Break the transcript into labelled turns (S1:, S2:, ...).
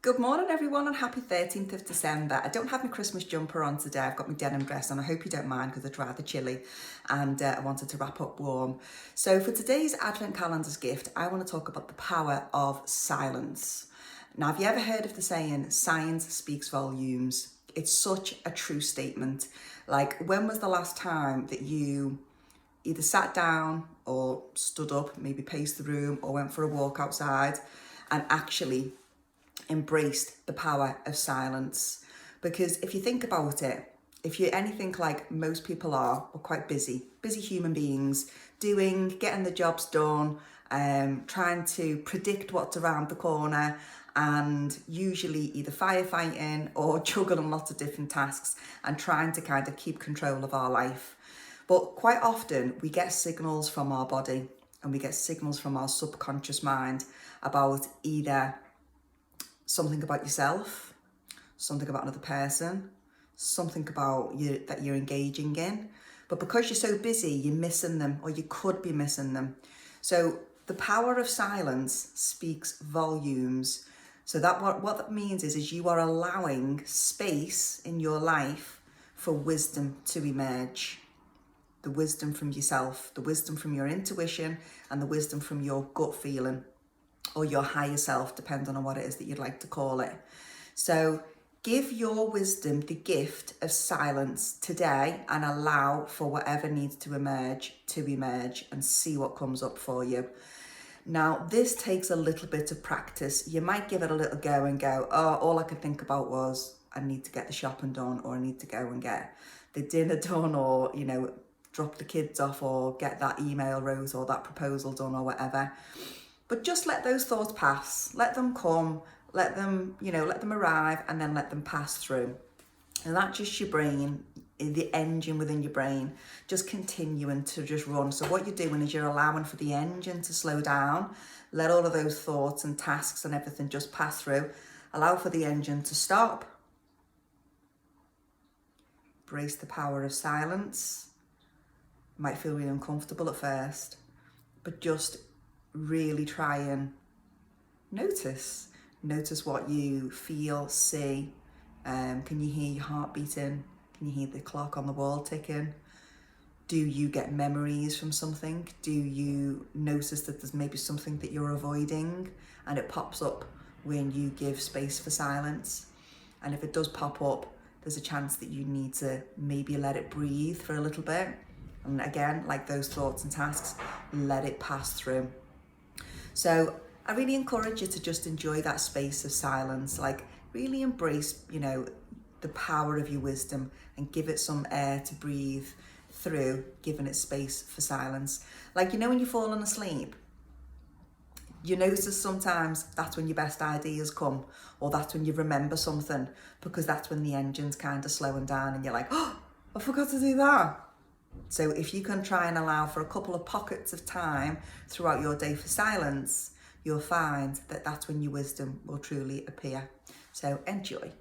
S1: Good morning everyone and happy 13th of December. I don't have my Christmas jumper on today, I've got my denim dress on. I hope you don't mind because it's rather chilly and I wanted to wrap up warm. So for today's Advent Calendar's gift, I want to talk about the power of silence. Now, have you ever heard of the saying, silence speaks volumes? It's such a true statement. Like, when was the last time that you either sat down or stood up, maybe paced the room or went for a walk outside and actually embraced the power of silence? Because if you think about it, if you're anything like most people are, we're quite busy human beings, getting the jobs done, trying to predict what's around the corner, and usually either firefighting or juggling lots of different tasks and trying to kind of keep control of our life. But quite often we get signals from our body and we get signals from our subconscious mind about either something about yourself, something about another person, something about you that you're engaging in. But because you're so busy, you're missing them, or you could be missing them. So the power of silence speaks volumes. So that what that means is you are allowing space in your life for wisdom to emerge. The wisdom from yourself, the wisdom from your intuition, and the wisdom from your gut feeling, or your higher self, depending on what it is that you'd like to call it. So give your wisdom the gift of silence today and allow for whatever needs to emerge and see what comes up for you. Now, this takes a little bit of practice. You might give it a little go and go, oh, all I could think about was I need to get the shopping done, or I need to go and get the dinner done, or, drop the kids off, or get that email wrote, or that proposal done, or whatever. But just let those thoughts pass, let them come, let them arrive, and then let them pass through. And that's just your brain, the engine within your brain, just continuing to just run. So what you're doing is you're allowing for the engine to slow down, let all of those thoughts and tasks and everything just pass through, allow for the engine to stop. Embrace the power of silence. It might feel really uncomfortable at first, but just really try and notice what you feel, see. Can you hear your heart beating? Can you hear the clock on the wall ticking? Do you get memories from something? Do you notice that there's maybe something that you're avoiding and it pops up when you give space for silence? And if it does pop up, there's a chance that you need to maybe let it breathe for a little bit. And again, like those thoughts and tasks, let it pass through. So I really encourage you to just enjoy that space of silence, like really embrace, the power of your wisdom and give it some air to breathe through, giving it space for silence. Like, when you're falling asleep, you notice sometimes that's when your best ideas come, or that's when you remember something, because that's when the engine's kind of slowing down and you're like, oh, I forgot to do that. So if you can try and allow for a couple of pockets of time throughout your day for silence, you'll find that that's when your wisdom will truly appear. So enjoy.